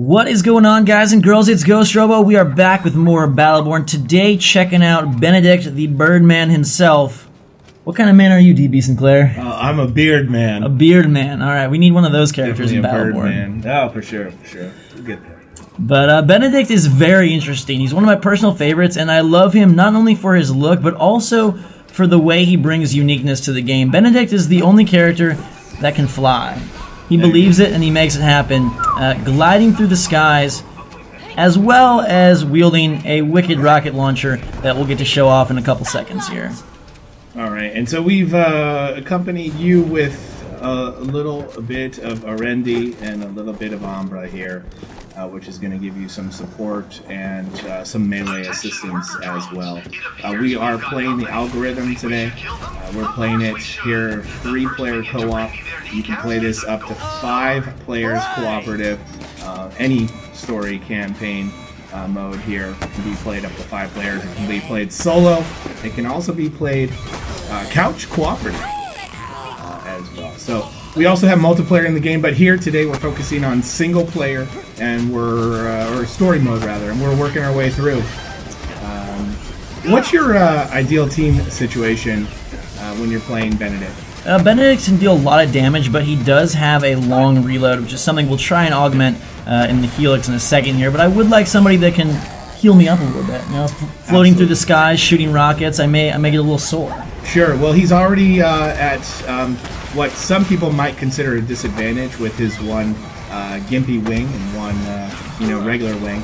What is going on, guys and girls? It's Ghost Robo. We are back with more Battleborn. Today, checking out Benedict, the Birdman himself. What kind of man are you, DB Sinclair? I'm a beard man. A beard man. All right, we need one of those characters Definitely in Battleborn. Bird man. Oh, for sure. We'll get there. But Benedict is very interesting. He's one of my personal favorites, and I love him not only for his look, but also for the way he brings uniqueness to the game. Benedict is the only character that can fly. He believes it and he makes it happen, gliding through the skies, as well as wielding a wicked rocket launcher that we'll get to show off in a couple seconds here. All right, and so we've accompanied you with a little bit of Arendi and a little bit of Umbra here, which is going to give you some support and some melee assistance as well. We are playing the algorithm today. We're playing it here 3-player co-op. You can play this up to 5 players cooperative. Any story campaign mode here can be played up to 5 players. It can be played solo. It can also be played couch cooperative as well. So we also have multiplayer in the game, but here today we're focusing on single player and or story mode rather, and we're working our way through. What's your ideal team situation when you're playing Benedict? Benedict can deal a lot of damage, but he does have a long reload, which is something we'll try and augment in the Helix in a second here. But I would like somebody that can heal me up a little bit. You know, floating through the skies, shooting rockets, I may get a little sore. Sure. Well, he's already at what some people might consider a disadvantage with his one gimpy wing and one regular wing.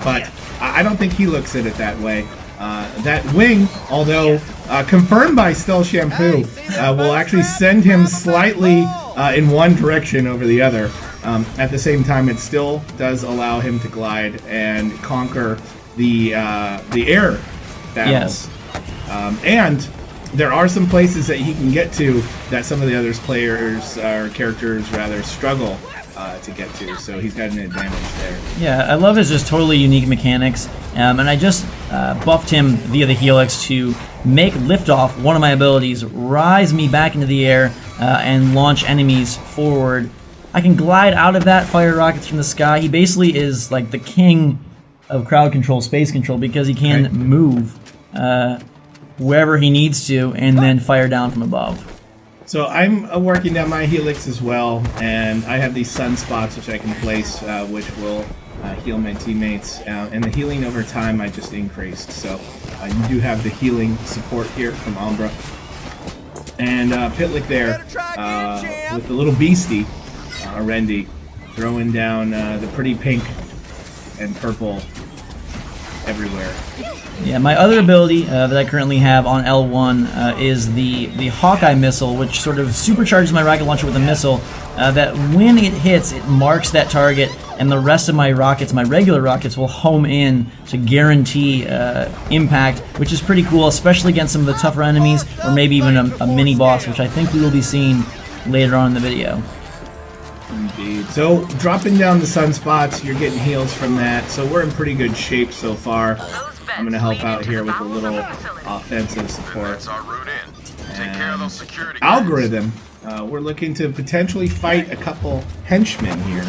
But I don't think he looks at it that way. That wing, although confirmed by Stell Shampoo, will actually send him slightly in one direction over the other. At the same time, it still does allow him to glide and conquer the air battles. Yes. And there are some places that he can get to that some of the other players or characters rather struggle to get to, so he's got an advantage there. Yeah, I love his just totally unique mechanics, and I just buffed him via the Helix to make liftoff one of my abilities, rise me back into the air, and launch enemies forward. I can glide out of that, fire rockets from the sky. He basically is like the king of crowd control, space control, because he can move wherever he needs to and then fire down from above. So I'm working down my Helix as well, and I have these sunspots which I can place, which will heal my teammates. And the healing over time I just increased. So you do have the healing support here from Umbra. And Pitlick there with the little beastie, Arendi, throwing down the pretty pink and purple everywhere. Yeah, my other ability that I currently have on L1 is the Hawkeye missile, which sort of supercharges my rocket launcher with a missile that when it hits, it marks that target, and the rest of my rockets, my regular rockets, will home in to guarantee impact, which is pretty cool, especially against some of the tougher enemies, or maybe even a mini-boss, which I think we will be seeing later on in the video. Indeed. So, dropping down the sunspots, you're getting heals from that, so we're in pretty good shape so far. I'm going to help out here with a little offensive support. And algorithm, we're looking to potentially fight a couple henchmen here.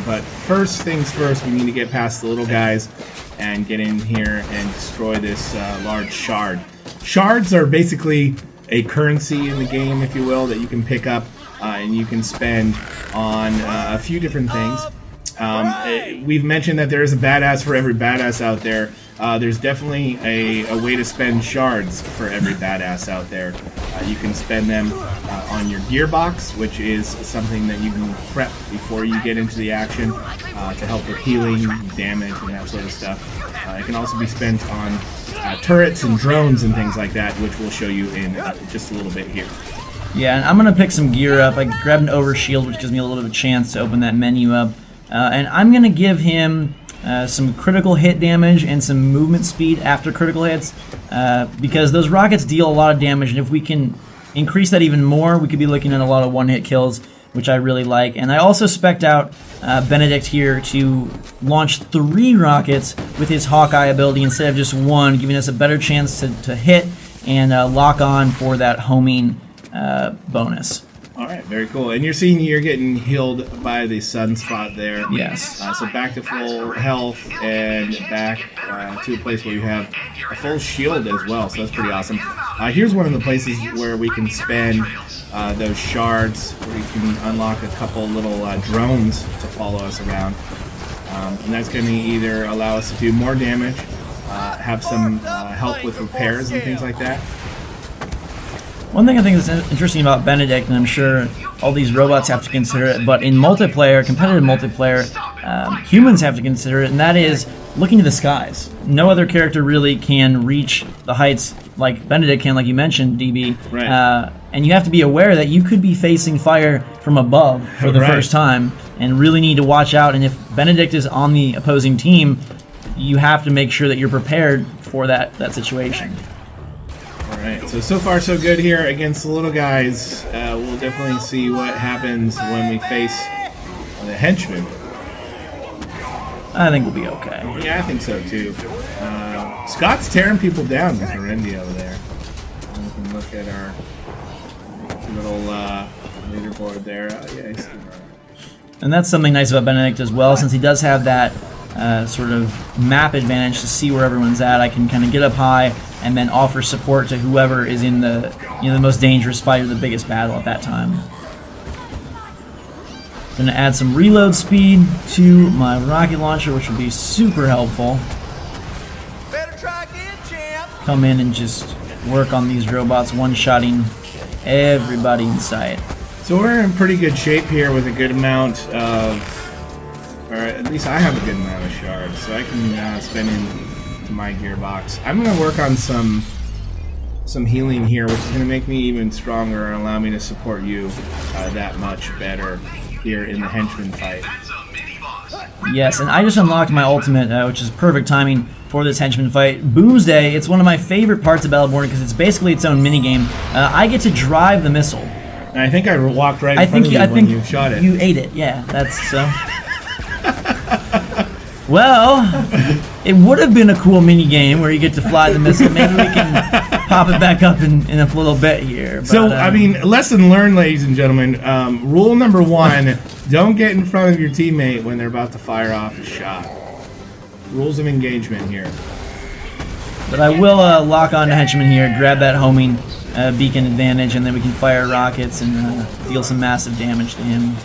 But first things first, we need to get past the little guys and get in here and destroy this large shard. Shards are basically a currency in the game, if you will, that you can pick up and you can spend on a few different things. We've mentioned that there is a badass for every badass out there. There's definitely a way to spend shards for every badass out there. You can spend them on your gearbox, which is something that you can prep before you get into the action to help with healing, damage, and that sort of stuff. It can also be spent on turrets and drones and things like that, which we'll show you in just a little bit here. Yeah, and I'm going to pick some gear up. I grabbed an overshield, which gives me a little bit of a chance to open that menu up. And I'm going to give him some critical hit damage and some movement speed after critical hits, because those rockets deal a lot of damage, and if we can increase that even more, we could be looking at a lot of one-hit kills, which I really like. And I also spec'd out Benedict here to launch 3 rockets with his Hawkeye ability instead of just 1, giving us a better chance to hit and lock on for that homing bonus. All right, very cool. And you're seeing you're getting healed by the sunspot there. Yes. So back to full health and back to a place where you have a full shield as well. So that's pretty awesome. Here's one of the places where we can spend those shards, where we can unlock a couple little drones to follow us around. And that's going to either allow us to do more damage, have some help with repairs and things like that. One thing I think is interesting about Benedict, and I'm sure all these robots have to consider it, but in multiplayer, competitive multiplayer, humans have to consider it, and that is looking to the skies. No other character really can reach the heights like Benedict can, like you mentioned, DB. Right. And you have to be aware that you could be facing fire from above for the first time, and really need to watch out. And if Benedict is on the opposing team, you have to make sure that you're prepared for that situation. Alright, so far so good here against the little guys. We'll definitely see what happens when we face the henchmen. I think we'll be okay. Yeah, I think so too. Scott's tearing people down with Herendi over there. We can look at our little leaderboard there. Yeah, I see that. And that's something nice about Benedict as well, since he does have that sort of map advantage to see where everyone's at. I can kind of get up high and then offer support to whoever is in the the most dangerous fight or the biggest battle at that time. Gonna add some reload speed to my rocket launcher, which will be super helpful. Better try again, champ. Come in and just work on these robots, one-shotting everybody in sight. So we're in pretty good shape here with a good amount of, or at least I have a good amount of shards, so I can spend into my gearbox. I'm going to work on some healing here, which is going to make me even stronger and allow me to support you that much better here in the henchman fight. Yes, and I just unlocked my ultimate, which is perfect timing for this henchman fight. Boomsday, it's one of my favorite parts of Battleborn because it's basically its own minigame. I get to drive the missile. And I think I walked right in front of you when you shot it. You ate it, yeah, that's so. Well, it would have been a cool minigame where you get to fly the missile. Maybe we can pop it back up in a little bit here. But, so, I mean, lesson learned, ladies and gentlemen. Rule number 1, don't get in front of your teammate when they're about to fire off a shot. Rules of engagement here. But I will lock on to Henchman here, grab that homing beacon advantage, and then we can fire rockets and deal some massive damage to him.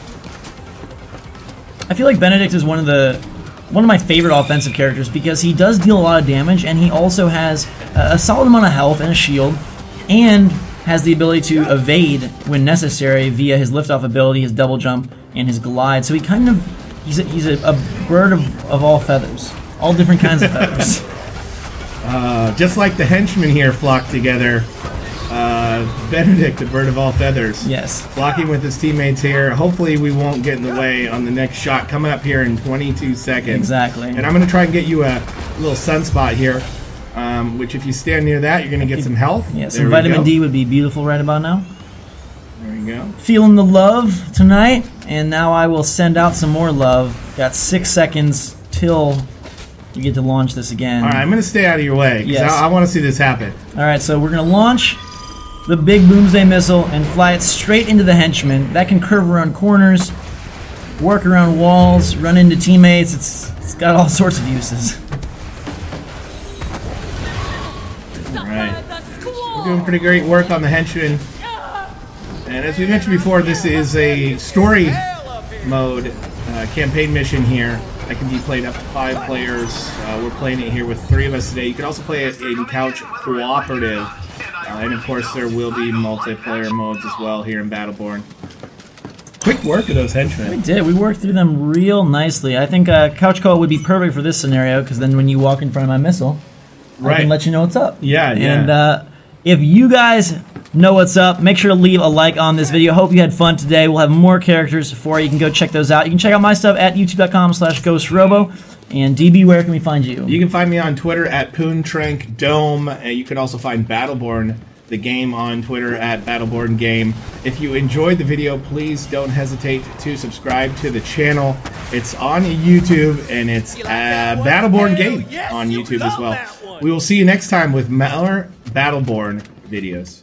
I feel like Benedict is one of my favorite offensive characters because he does deal a lot of damage, and he also has a solid amount of health and a shield, and has the ability to evade when necessary via his liftoff ability, his double jump, and his glide. So he's a bird of all feathers, all different kinds of feathers. Just like the henchmen here flock together, Benedict, the bird of all feathers. Yes. Flocking with his teammates here. Hopefully we won't get in the way on the next shot coming up here in 22 seconds. Exactly. And I'm going to try and get you a little sunspot here, which if you stand near that, you're going to get some health. Yeah, some vitamin D would be beautiful right about now. There you go. Feeling the love tonight, and now I will send out some more love. Got 6 seconds till you get to launch this again. All right, I'm going to stay out of your way because Yes. I want to see this happen. All right, so we're going to launch the big Boomsday missile and fly it straight into the henchman. That can curve around corners, work around walls, run into teammates. It's got all sorts of uses. All right. We're doing pretty great work on the henchman. And as we mentioned before, this is a story mode campaign mission here. That can be played up to 5 players. We're playing it here with 3 of us today. You can also play it in couch cooperative. And of course, there will be multiplayer modes as well here in Battleborn. Quick work of those henchmen. We did. We worked through them real nicely. I think couch co would be perfect for this scenario because then when you walk in front of my missile, I can let you know what's up. Yeah, yeah. And if you guys know what's up, make sure to leave a like on this video. Hope you had fun today. We'll have more characters for you. You can go check those out. You can check out my stuff at youtube.com/GhostRobo. And DB, where can we find you? You can find me on Twitter at PoonTrankDome. You can also find Battleborn, the game, on Twitter at Battleborn Game. If you enjoyed the video, please don't hesitate to subscribe to the channel. It's on YouTube, and it's Battleborn Game on YouTube as well. We will see you next time with more Battleborn videos.